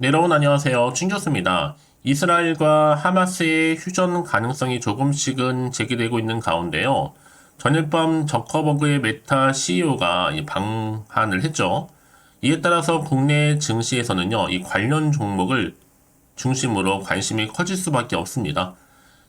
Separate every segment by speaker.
Speaker 1: 네, 여러분 안녕하세요. 춘교수입니다. 이스라엘과 하마스의 휴전 가능성이 조금씩은 제기되고 있는 가운데요. 전일 밤 저커버그의 메타 CEO가 방한을 했죠. 이에 따라서 국내 증시에서는요, 이 관련 종목을 중심으로 관심이 커질 수밖에 없습니다.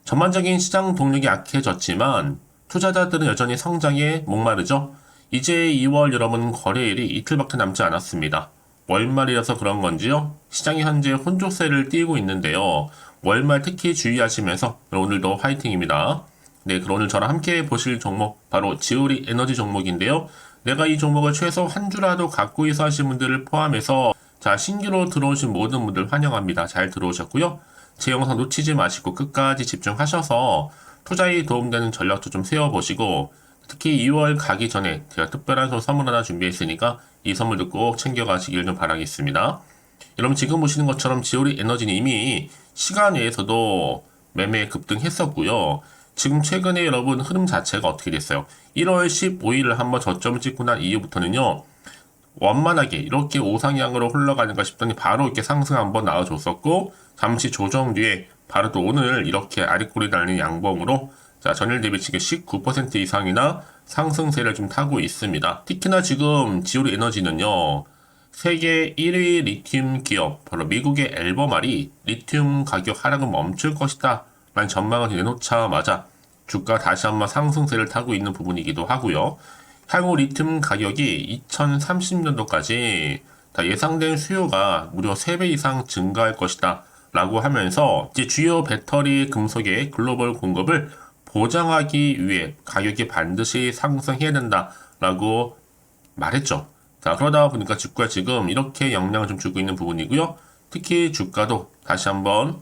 Speaker 1: 전반적인 시장 동력이 약해졌지만 투자자들은 여전히 성장에 목마르죠. 이제 2월 여러분 거래일이 이틀밖에 남지 않았습니다. 월말이라서 그런 건지요. 시장이 현재 혼조세를 띠고 있는데요. 월말 특히 주의하시면서 오늘도 화이팅입니다. 네, 그럼 오늘 저랑 함께 보실 종목 바로 지오리 에너지 종목인데요. 내가 이 종목을 최소 한 주라도 갖고 있어 하신 분들을 포함해서 자, 신규로 들어오신 모든 분들 환영합니다. 잘 들어오셨고요. 제 영상 놓치지 마시고 끝까지 집중하셔서 투자에 도움되는 전략도 좀 세워보시고 특히 2월 가기 전에 제가 특별한 선물 하나 준비했으니까 이 선물도 꼭 챙겨가시길 좀 바라겠습니다. 여러분 지금 보시는 것처럼 지오리 에너지는 이미 시간 외에서도 매매 급등했었고요. 지금 최근에 여러분 흐름 자체가 어떻게 됐어요? 1월 15일을 한번 저점을 찍고 난 이후부터는요. 원만하게 이렇게 우상향으로 흘러가는가 싶더니 바로 이렇게 상승 한번 나와줬었고 잠시 조정 뒤에 바로 또 오늘 이렇게 아랫골이 달린 양봉으로 자 전일 대비 지금 19% 이상이나 상승세를 좀 타고 있습니다. 특히나 지금 지오리 에너지는요. 세계 1위 리튬 기업 바로 미국의 앨범알이 리튬 가격 하락은 멈출 것이다 라는 전망을 내놓자마자 주가 다시 한번 상승세를 타고 있는 부분이기도 하고요. 향후 리튬 가격이 2030년도까지 다 예상된 수요가 무려 3배 이상 증가할 것이다 라고 하면서 이제 주요 배터리 금속의 글로벌 공급을 보장하기 위해 가격이 반드시 상승해야 된다 라고 말했죠. 자, 그러다 보니까 주가 지금 이렇게 영향을 좀 주고 있는 부분이고요. 특히 주가도 다시 한번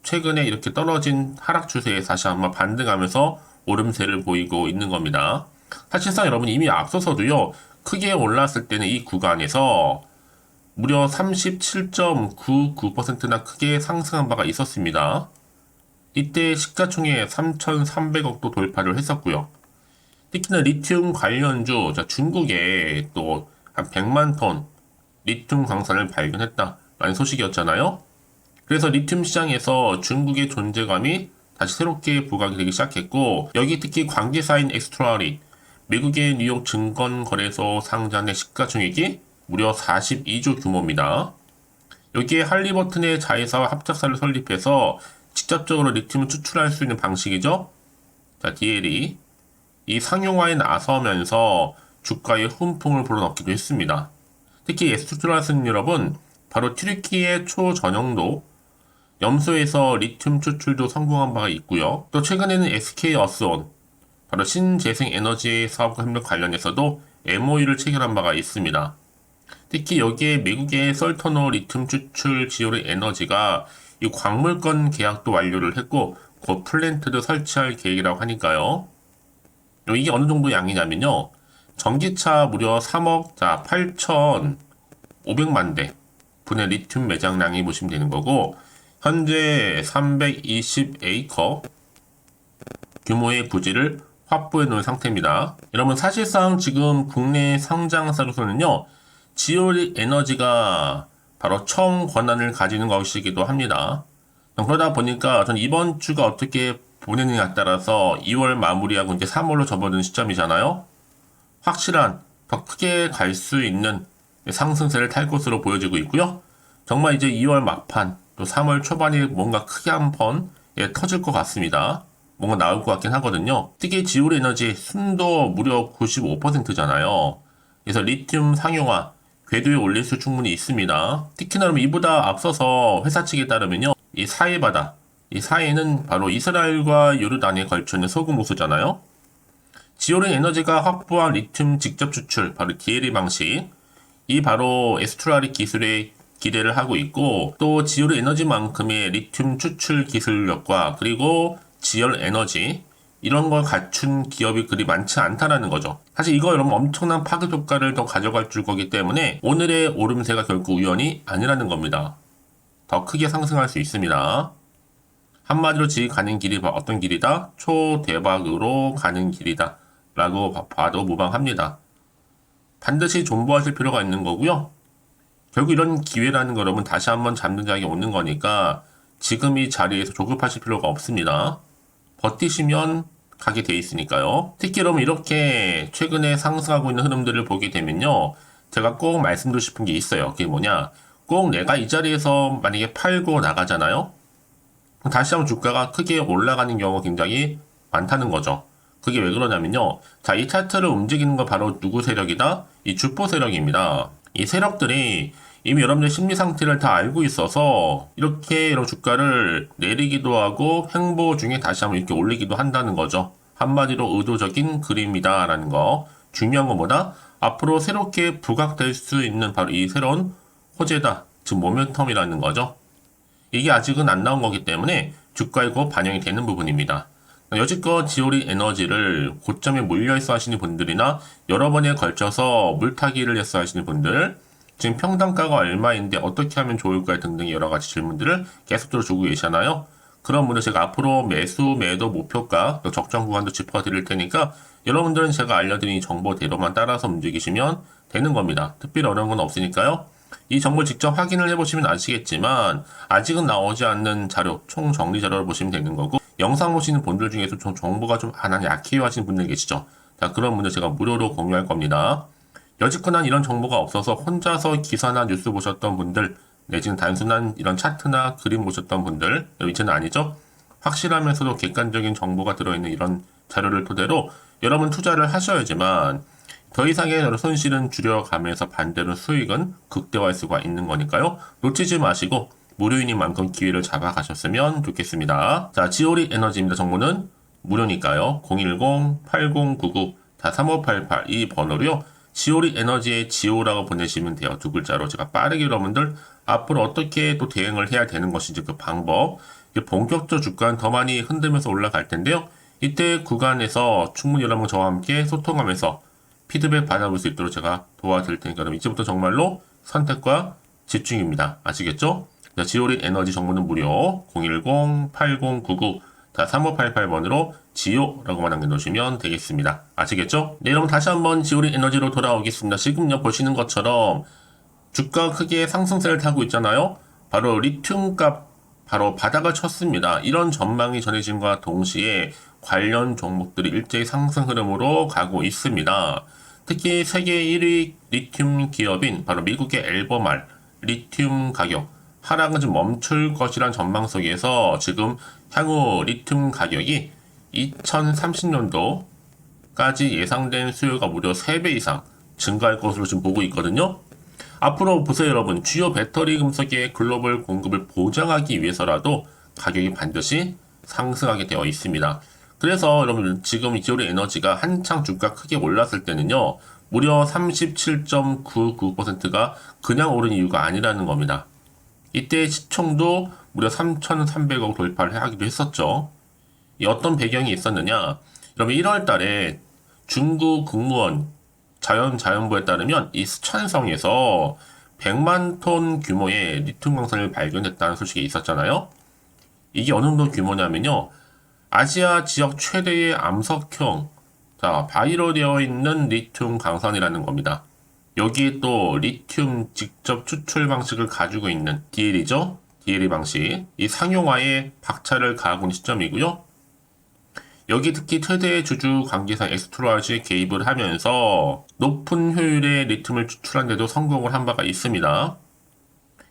Speaker 1: 최근에 이렇게 떨어진 하락 추세에 다시 한번 반등하면서 오름세를 보이고 있는 겁니다. 사실상 여러분 이미 앞서서도요, 크게 올랐을 때는 이 구간에서 무려 37.99%나 크게 상승한 바가 있었습니다. 이때 시가총액 3,300억도 돌파를 했었고요. 특히나 리튬 관련주, 중국에 또 한 100만 톤 리튬 광산을 발견했다라는 소식이었잖아요. 그래서 리튬 시장에서 중국의 존재감이 다시 새롭게 부각이 되기 시작했고, 여기 특히 관계사인 엑스트라리, 미국의 뉴욕 증권거래소 상장의 시가총액이 무려 42조 규모입니다. 여기에 할리버튼의 자회사와 합작사를 설립해서 직접적으로 리튬을 추출할 수 있는 방식이죠. 자, DLE. 이 상용화에 나서면서 주가에 훈풍을 불어넣기도 했습니다. 특히 에스투라스는 여러분, 바로 튀르키예 초전용도 염소에서 리튬 추출도 성공한 바가 있고요. 또 최근에는 SK어스온, 바로 신재생 에너지 사업과 협력 관련해서도 MOU를 체결한 바가 있습니다. 특히 여기에 미국의 설터노 리튬 추출 지오리 에너지가 이 광물권 계약도 완료를 했고 곧 플랜트도 설치할 계획이라고 하니까요. 이게 어느 정도 양이냐면요. 전기차 무려 3억 8,500만 대 분의 리튬 매장량이 보시면 되는 거고 현재 320에이커 규모의 부지를 확보해 놓은 상태입니다. 여러분 사실상 지금 국내 상장사로서는요. 지오리 에너지가 바로 처음 권한을 가지는 것이기도 합니다. 그러다 보니까 전 이번 주가 어떻게 보내느냐에 따라서 2월 마무리하고 이제 3월로 접어드는 시점이잖아요. 확실한 더 크게 갈 수 있는 상승세를 탈 것으로 보여지고 있고요. 정말 이제 2월 막판 또 3월 초반에 뭔가 크게 한 번 터질 것 같습니다. 뭔가 나올 것 같긴 하거든요. 특히 지오리 에너지 순도 무려 95%잖아요. 그래서 리튬 상용화 궤도에 올릴 수 충분히 있습니다. 특히나 이보다 앞서서 회사 측에 따르면요. 이 사해바다, 이 사해는 바로 이스라엘과 요르단에 걸쳐 있는 소금 호수잖아요. 지오리 에너지가 확보한 리튬 직접 추출, 바로 DLE 방식, 이 바로 에스트라리 기술에 기대를 하고 있고 또 지오리 에너지만큼의 리튬 추출 기술력과 그리고 지열 에너지 이런 걸 갖춘 기업이 그리 많지 않다라는 거죠. 사실 이거 여러분 엄청난 파급 효과를 더 가져갈 줄 거기 때문에 오늘의 오름세가 결코 우연이 아니라는 겁니다. 더 크게 상승할 수 있습니다. 한마디로 지금 가는 길이 어떤 길이다? 초대박으로 가는 길이다. 라고 봐도 무방합니다. 반드시 존버하실 필요가 있는 거고요. 결국 이런 기회라는 거 여러분 다시 한번 잡는 자리에 오는 거니까 지금 이 자리에서 조급하실 필요가 없습니다. 버티시면 가게 돼 있으니까요. 특히 여러분 이렇게 최근에 상승하고 있는 흐름들을 보게 되면요. 제가 꼭 말씀드리고 싶은 게 있어요. 그게 뭐냐. 꼭 내가 이 자리에서 만약에 팔고 나가잖아요. 다시 한번 주가가 크게 올라가는 경우가 굉장히 많다는 거죠. 그게 왜 그러냐면요. 자, 이 차트를 움직이는 건 바로 누구 세력이다? 이 주포 세력입니다. 이 세력들이 이미 여러분들 심리 상태를 다 알고 있어서 이렇게 이런 주가를 내리기도 하고 횡보 중에 다시 한번 이렇게 올리기도 한다는 거죠. 한마디로 의도적인 그림이다라는 거. 중요한 건 뭐다? 앞으로 새롭게 부각될 수 있는 바로 이 새로운 호재다. 즉 모멘텀이라는 거죠. 이게 아직은 안 나온 거기 때문에 주가에 곧 반영이 되는 부분입니다. 여지껏 지오리 에너지를 고점에 몰려있어 하시는 분들이나 여러 번에 걸쳐서 물타기를 해서 하시는 분들, 지금 평단가가 얼마인데 어떻게 하면 좋을까 등등 여러 가지 질문들을 계속적으로 주고 계시잖아요. 그런 분들 제가 앞으로 매수, 매도 목표가, 적정 구간도 짚어드릴 테니까 여러분들은 제가 알려드린 정보대로만 따라서 움직이시면 되는 겁니다. 특별히 어려운 건 없으니까요. 이 정보를 직접 확인을 해보시면 아시겠지만 아직은 나오지 않는 자료, 총 정리 자료를 보시면 되는 거고 영상 보시는 분들 중에서 좀 정보가 좀 약해요 하시는 분들 계시죠. 자, 그런 분들 제가 무료로 공유할 겁니다. 여지껏 이런 정보가 없어서 혼자서 기사나 뉴스 보셨던 분들 내지는 단순한 이런 차트나 그림 보셨던 분들, 이제는 아니죠. 확실하면서도 객관적인 정보가 들어있는 이런 자료를 토대로 여러분 투자를 하셔야지만 더 이상의 손실은 줄여가면서 반대로 수익은 극대화할 수가 있는 거니까요. 놓치지 마시고 무료인인 만큼 기회를 잡아가셨으면 좋겠습니다. 자, 지오리 에너지입니다. 정보는 무료니까요. 010-8099-3588 이 번호로요. 지오리 에너지의 지오라고 보내시면 돼요. 두 글자로 제가 빠르게 여러분들 앞으로 어떻게 또 대응을 해야 되는 것인지 그 방법, 본격적 주가는 더 많이 흔들면서 올라갈 텐데요. 이때 구간에서 충분히 여러분 저와 함께 소통하면서 피드백 받아볼 수 있도록 제가 도와드릴 테니까 그럼 이제부터 정말로 선택과 집중입니다. 아시겠죠? 지오리 에너지 정보는 무료 010-8099-3588번으로 지오라고만 남겨놓으시면 되겠습니다. 아시겠죠? 네, 여러분 다시 한번 지오리 에너지로 돌아오겠습니다. 지금요 보시는 것처럼 주가 크게 상승세를 타고 있잖아요. 바로 리튬 값 바로 바닥을 쳤습니다. 이런 전망이 전해짐과 동시에 관련 종목들이 일제히 상승 흐름으로 가고 있습니다. 특히 세계 1위 리튬 기업인 바로 미국의 엘버말 리튬 가격 하락은 좀 멈출 것이란 전망 속에서 지금 향후 리튬 가격이 2030년도까지 예상된 수요가 무려 3배 이상 증가할 것으로 지금 보고 있거든요. 앞으로 보세요 여러분. 주요 배터리 금속의 글로벌 공급을 보장하기 위해서라도 가격이 반드시 상승하게 되어 있습니다. 그래서 여러분 지금 지오리 에너지가 한창 주가 크게 올랐을 때는요. 무려 37.99%가 그냥 오른 이유가 아니라는 겁니다. 이때 시총도 무려 3,300억 돌파를 하기도 했었죠. 이 어떤 배경이 있었느냐. 여러분 1월 달에 중국 국무원 자연부에 따르면 이 스촨성에서 100만 톤 규모의 리튬 광산을 발견했다는 소식이 있었잖아요. 이게 어느 정도 규모냐면요. 아시아 지역 최대의 암석형, 바위로 되어 있는 리튬 광산이라는 겁니다. 여기에 또 리튬 직접 추출 방식을 가지고 있는 DLE죠. DLE 방식. 이 상용화에 박차를 가하고 있는 시점이고요. 여기 특히 최대의 주주 관계사 엑스트로아즈에 개입을 하면서 높은 효율의 리튬을 추출하는데도 성공을 한 바가 있습니다.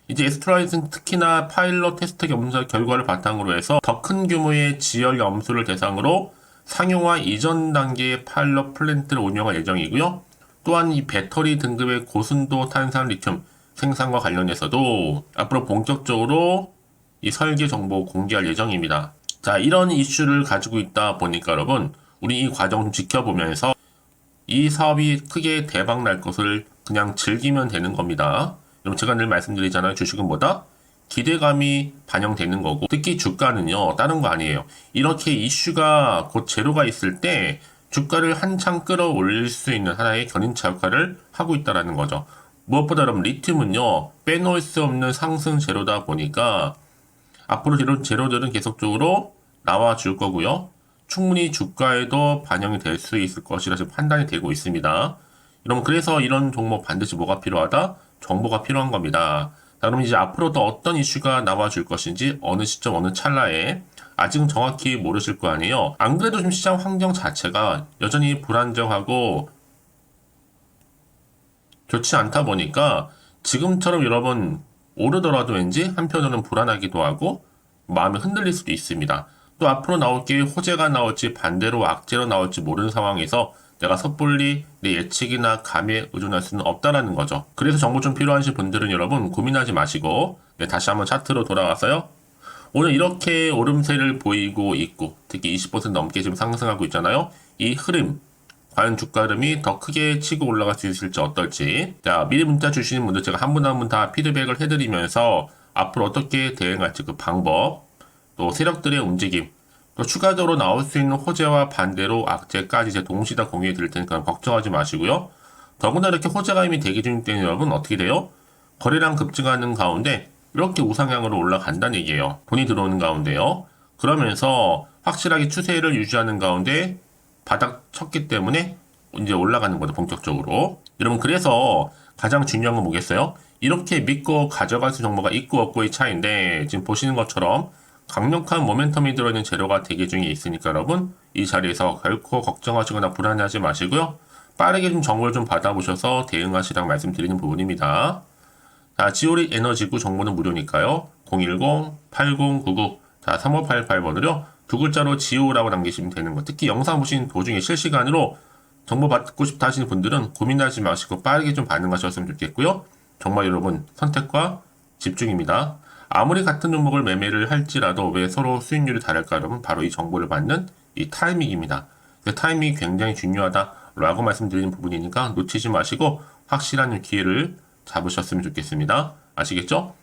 Speaker 1: 이제 엑스트로아즈는 특히나 파일럿 테스트 검사 결과를 바탕으로 해서 더 큰 규모의 지열 염수를 대상으로 상용화 이전 단계의 파일럿 플랜트를 운영할 예정이고요. 또한 이 배터리 등급의 고순도 탄산 리튬 생산과 관련해서도 앞으로 본격적으로 이 설계 정보 공개할 예정입니다. 자, 이런 이슈를 가지고 있다 보니까 여러분, 우리 이 과정 좀 지켜보면서 이 사업이 크게 대박 날 것을 그냥 즐기면 되는 겁니다. 여러분, 제가 늘 말씀드리잖아요. 주식은 뭐다? 기대감이 반영되는 거고, 특히 주가는요, 다른 거 아니에요. 이렇게 이슈가 곧 제로가 있을 때 주가를 한창 끌어올릴 수 있는 하나의 견인차 역할을 하고 있다는 거죠. 무엇보다 여러분, 리튬은요, 빼놓을 수 없는 상승 재료다 보니까 앞으로 재료들은 계속적으로 나와줄 거고요. 충분히 주가에도 반영이 될 수 있을 것이라 지금 판단이 되고 있습니다. 여러분, 그래서 이런 종목 반드시 뭐가 필요하다? 정보가 필요한 겁니다. 자, 그럼 이제 앞으로 또 어떤 이슈가 나와줄 것인지 어느 시점 어느 찰나에 아직은 정확히 모르실 거 아니에요. 안 그래도 지금 시장 환경 자체가 여전히 불안정하고 좋지 않다 보니까 지금처럼 여러분 오르더라도 왠지 한편으로는 불안하기도 하고 마음이 흔들릴 수도 있습니다. 또 앞으로 나올 게 호재가 나올지 반대로 악재로 나올지 모르는 상황에서 내가 섣불리 내 예측이나 감에 의존할 수는 없다라는 거죠. 그래서 정보 좀 필요하신 분들은 여러분 고민하지 마시고 다시 한번 차트로 돌아와서요. 오늘 이렇게 오름세를 보이고 있고 특히 20% 넘게 지금 상승하고 있잖아요. 이 흐름 과연 주가 흐름이 더 크게 치고 올라갈 수 있을지 어떨지. 자, 미리 문자 주시는 분들 제가 한 분 한 분 다 피드백을 해드리면서 앞으로 어떻게 대응할지 그 방법, 또 세력들의 움직임, 또 추가적으로 나올 수 있는 호재와 반대로 악재까지 이제 동시에 다 공유해 드릴 테니까 걱정하지 마시고요. 더구나 이렇게 호재가 이미 대기 중일 때는 여러분 어떻게 돼요? 거래량 급증하는 가운데 이렇게 우상향으로 올라간다는 얘기예요. 돈이 들어오는 가운데요. 그러면서 확실하게 추세를 유지하는 가운데 바닥 쳤기 때문에 이제 올라가는 거죠, 본격적으로. 여러분, 그래서 가장 중요한 건 뭐겠어요? 이렇게 믿고 가져갈 수 정보가 있고 없고의 차이인데, 지금 보시는 것처럼 강력한 모멘텀이 들어있는 재료가 대기 중에 있으니까 여러분, 이 자리에서 결코 걱정하시거나 불안해하지 마시고요. 빠르게 좀 정보를 좀 받아보셔서 대응하시라고 말씀드리는 부분입니다. 자, 지오리 에너지구 정보는 무료니까요. 010-8099, 자, 3588번으로 두 글자로 지오라고 남기시면 되는 거. 특히 영상 보신 도중에 실시간으로 정보 받고 싶다 하시는 분들은 고민하지 마시고 빠르게 좀 반응하셨으면 좋겠고요. 정말 여러분 선택과 집중입니다. 아무리 같은 종목을 매매를 할지라도 왜 서로 수익률이 다를까 여러분 바로 이 정보를 받는 이 타이밍입니다. 그 타이밍이 굉장히 중요하다라고 말씀드리는 부분이니까 놓치지 마시고 확실한 기회를 잡으셨으면 좋겠습니다. 아시겠죠?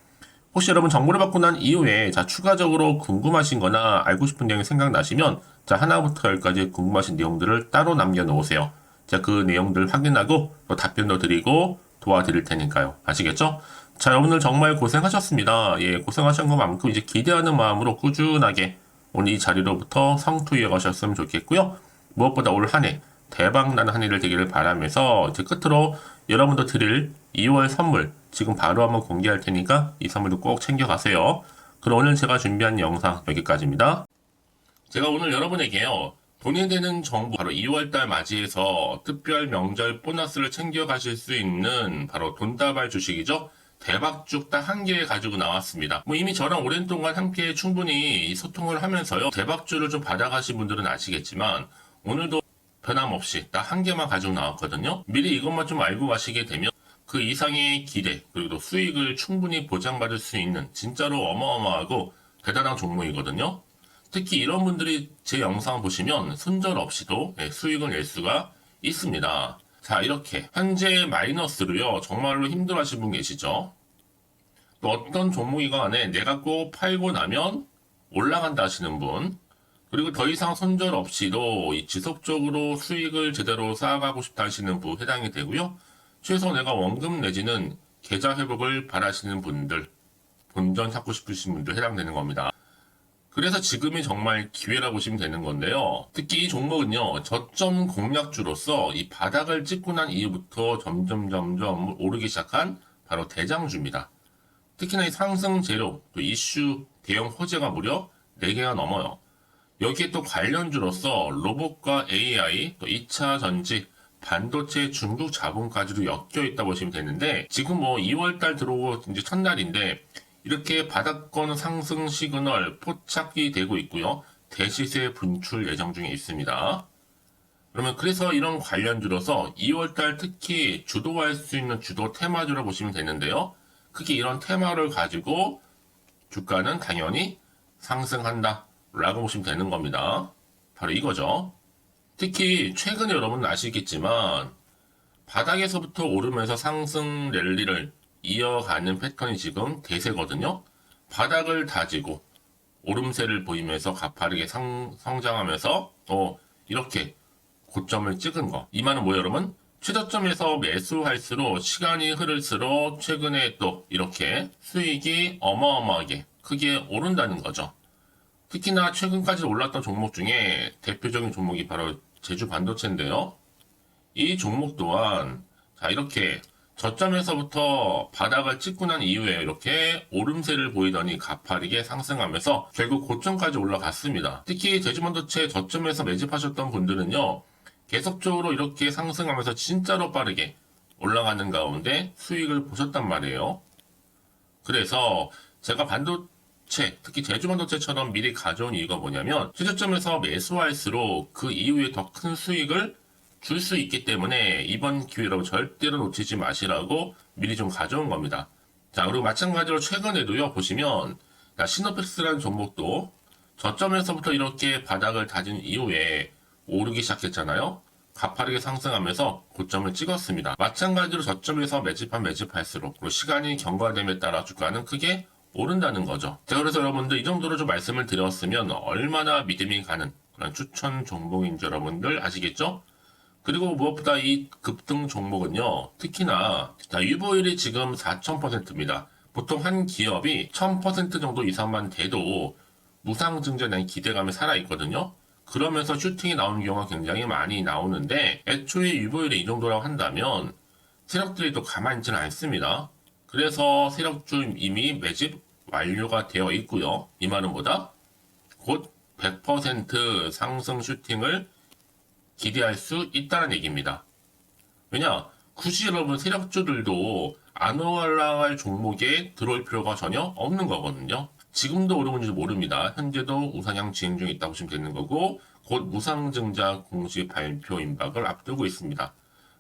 Speaker 1: 혹시 여러분 정보를 받고 난 이후에 자 추가적으로 궁금하신 거나 알고 싶은 내용이 생각나시면 자 하나부터 열까지 궁금하신 내용들을 따로 남겨놓으세요. 자 그 내용들 확인하고 또 답변도 드리고 도와드릴 테니까요. 아시겠죠? 자 오늘 정말 고생하셨습니다. 예 고생하신 것만큼 이제 기대하는 마음으로 꾸준하게 오늘 이 자리로부터 성투 이어가셨으면 좋겠고요. 무엇보다 올 한 해 대박나는 한 해를 되기를 바라면서 이제 끝으로 여러분도 드릴 2월 선물 지금 바로 한번 공개할 테니까 이 선물도 꼭 챙겨가세요. 그럼 오늘 제가 준비한 영상 여기까지입니다. 제가 오늘 여러분에게요. 돈이 되는 정보 바로 2월달 맞이해서 특별 명절 보너스를 챙겨가실 수 있는 바로 돈다발 주식이죠. 대박죽 딱 한 개 가지고 나왔습니다. 뭐 이미 저랑 오랜 동안 함께 충분히 소통을 하면서요. 대박주를 좀 받아가신 분들은 아시겠지만 오늘도 변함없이 딱 한 개만 가지고 나왔거든요. 미리 이것만 좀 알고 가시게 되면 그 이상의 기대 그리고 또 수익을 충분히 보장받을 수 있는 진짜로 어마어마하고 대단한 종목이거든요. 특히 이런 분들이 제 영상 보시면 손절 없이도 수익을 낼 수가 있습니다. 자 이렇게 현재 마이너스로요 정말로 힘들어하시는 분 계시죠. 또 어떤 종목이건 간에 내가 꼭 팔고 나면 올라간다 하시는 분 그리고 더 이상 손절 없이도 지속적으로 수익을 제대로 쌓아가고 싶다 하시는 분 해당이 되고요. 최소 내가 원금 내지는 계좌 회복을 바라시는 분들, 본전 찾고 싶으신 분들 해당되는 겁니다. 그래서 지금이 정말 기회라고 보시면 되는 건데요. 특히 이 종목은요, 저점 공략주로서 이 바닥을 찍고 난 이후부터 점점 오르기 시작한 바로 대장주입니다. 특히나 이 상승 재료, 또 이슈, 대형 호재가 무려 4개가 넘어요. 여기에 또 관련주로서 로봇과 AI, 또 2차 전지, 반도체 중국 자본까지도 엮여 있다 보시면 되는데 지금 뭐 2월달 들어오고 이제 첫날인데 이렇게 바닥권 상승 시그널 포착이 되고 있고요. 대시세 분출 예정 중에 있습니다. 그러면 그래서 이런 관련주로서 2월달 특히 주도할 수 있는 주도 테마주로 보시면 되는데요. 크게 이런 테마를 가지고 주가는 당연히 상승한다 라고 보시면 되는 겁니다. 바로 이거죠. 특히 최근에 여러분은 아시겠지만 바닥에서부터 오르면서 상승 랠리를 이어가는 패턴이 지금 대세거든요. 바닥을 다지고 오름세를 보이면서 가파르게 성장하면서 이렇게 고점을 찍은 거. 이 말은 뭐예요 여러분? 최저점에서 매수할수록 시간이 흐를수록 최근에 또 이렇게 수익이 어마어마하게 크게 오른다는 거죠. 특히나 최근까지 올랐던 종목 중에 대표적인 종목이 바로 제주 반도체인데요. 이 종목 또한 자 이렇게 저점에서부터 바닥을 찍고 난 이후에 이렇게 오름세를 보이더니 가파르게 상승하면서 결국 고점까지 올라갔습니다. 특히 제주반도체 저점에서 매집하셨던 분들은요, 계속적으로 이렇게 상승하면서 진짜로 빠르게 올라가는 가운데 수익을 보셨단 말이에요. 그래서 제가 반도체, 특히 제주반도체처럼 미리 가져온 이유가 뭐냐면 최저점에서 매수할수록 그 이후에 더 큰 수익을 줄 수 있기 때문에 이번 기회로 절대로 놓치지 마시라고 미리 좀 가져온 겁니다. 자, 그리고 마찬가지로 최근에도요, 보시면 시노펙스라는 종목도 저점에서부터 이렇게 바닥을 다진 이후에 오르기 시작했잖아요. 가파르게 상승하면서 고점을 찍었습니다. 마찬가지로 저점에서 매집할수록 그리고 시간이 경과됨에 따라 주가는 크게 오른다는 거죠. 자, 그래서 여러분들 이 정도로 좀 말씀을 드렸으면 얼마나 믿음이 가는 그런 추천 종목인지 여러분들 아시겠죠? 그리고 무엇보다 이 급등 종목은요, 특히나 유보율이 지금 4000%입니다. 보통 한 기업이 1000% 정도 이상만 돼도 무상증자에 대한 기대감이 살아있거든요. 그러면서 슈팅이 나오는 경우가 굉장히 많이 나오는데, 애초에 유보율이 이 정도라고 한다면 세력들이 또 가만히 있지는 않습니다. 그래서 세력주 이미 매집 완료가 되어 있고요. 이 말은 뭐다? 곧 100% 상승 슈팅을 기대할 수 있다는 얘기입니다. 왜냐? 굳이 여러분 세력주들도 안 올라갈 종목에 들어올 필요가 전혀 없는 거거든요. 지금도 오르는지 모릅니다. 현재도 우상향 진행 중에 있다고 보시면 되는 거고, 곧 무상증자 공시 발표 임박을 앞두고 있습니다.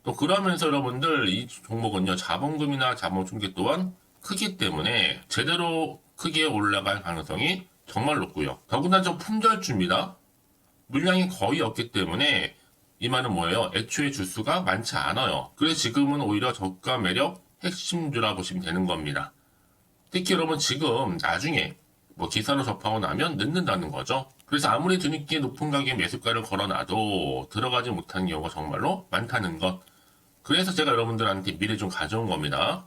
Speaker 1: 또 그러면서 여러분들 이 종목은요, 자본금이나 자본 충격 또한 크기 때문에 제대로 크게 올라갈 가능성이 정말 높고요. 더군다나 좀 품절주입니다. 물량이 거의 없기 때문에 이 말은 뭐예요? 애초에 주수가 많지 않아요. 그래서 지금은 오히려 저가 매력 핵심주라 보시면 되는 겁니다. 특히 여러분 지금 나중에 기사로 접하고 나면 늦는다는 거죠. 그래서 아무리 뒤늦게 높은 가격에 매수가를 걸어놔도 들어가지 못하는 경우가 정말로 많다는 것. 그래서 제가 여러분들한테 미리 좀 가져온 겁니다.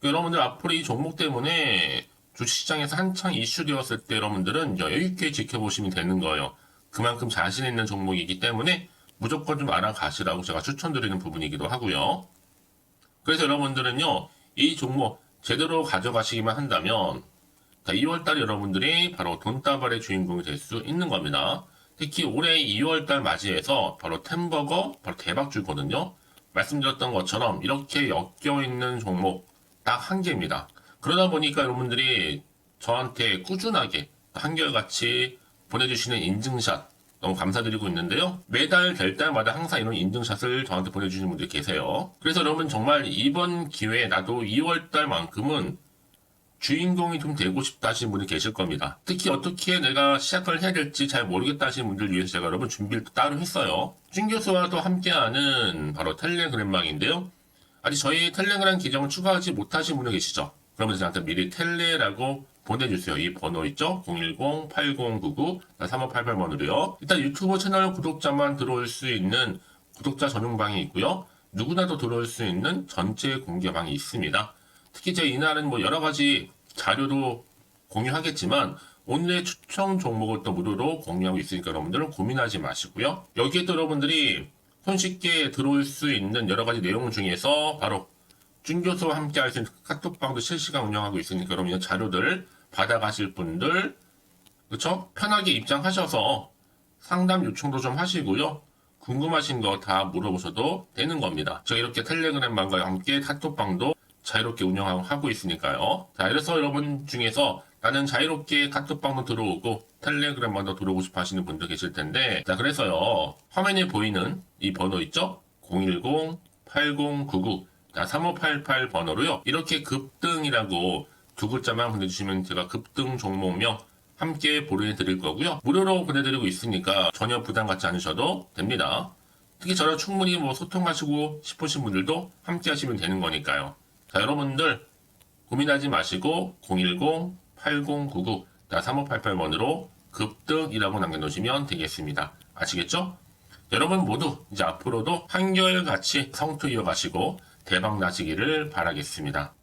Speaker 1: 여러분들 앞으로 이 종목 때문에 주식시장에서 한창 이슈되었을 때 여러분들은 여유있게 지켜보시면 되는 거예요. 그만큼 자신 있는 종목이기 때문에 무조건 좀 알아가시라고 제가 추천드리는 부분이기도 하고요. 그래서 여러분들은요, 이 종목 제대로 가져가시기만 한다면 2월달 여러분들이 바로 돈다발의 주인공이 될 수 있는 겁니다. 특히 올해 2월달 맞이해서 바로 템버거 바로 대박주거든요. 말씀드렸던 것처럼 이렇게 엮여있는 종목 딱 한 개입니다. 그러다 보니까 여러분들이 저한테 꾸준하게 한결같이 보내주시는 인증샷 너무 감사드리고 있는데요. 매달 될 때마다 항상 이런 인증샷을 저한테 보내주시는 분들이 계세요. 그래서 여러분 정말 이번 기회에 나도 2월달만큼은 주인공이 좀 되고 싶다 하시는 분이 계실 겁니다. 특히 어떻게 내가 시작을 해야 될지 잘 모르겠다 하시는 분들 위해서 제가 여러분 준비를 따로 했어요. 준 교수와도 함께하는 바로 텔레그램망인데요. 아직 저희 텔레그램 계정을 추가하지 못하신 분들 계시죠? 그러면 저한테 미리 텔레라고 보내주세요. 이 번호 있죠? 010-8099-3588번으로요. 일단 유튜브 채널 구독자만 들어올 수 있는 구독자 전용방이 있고요. 누구나도 들어올 수 있는 전체 공개방이 있습니다. 특히 제 이날은 여러 가지 자료도 공유하겠지만 오늘의 추천 종목을 또 무료로 공유하고 있으니까 여러분들은 고민하지 마시고요. 여기에 또 여러분들이 손쉽게 들어올 수 있는 여러 가지 내용 중에서 바로 준교수와 함께 할 수 있는 카톡방도 실시간 운영하고 있으니까 여러분 자료들 받아가실 분들 그쵸? 편하게 입장하셔서 상담 요청도 좀 하시고요. 궁금하신 거 다 물어보셔도 되는 겁니다. 제가 이렇게 텔레그램방과 함께 카톡방도 자유롭게 운영하고 있으니까요. 자, 그래서 여러분 중에서 나는 자유롭게 카톡방도 들어오고 텔레그램방도 들어오고 싶어 하시는 분들 계실 텐데, 자, 그래서요, 화면에 보이는 이 번호 있죠? 010-8099-3588 번호로요, 이렇게 급등이라고 두 글자만 보내주시면 제가 급등 종목명 함께 보내드릴 거고요. 무료로 보내드리고 있으니까 전혀 부담 갖지 않으셔도 됩니다. 특히 저랑 충분히 소통하시고 싶으신 분들도 함께 하시면 되는 거니까요. 자, 여러분들 고민하지 마시고 010-8099-3588번으로 급등이라고 남겨놓으시면 되겠습니다. 아시겠죠? 여러분 모두 이제 앞으로도 한결같이 성투 이어가시고 대박 나시기를 바라겠습니다.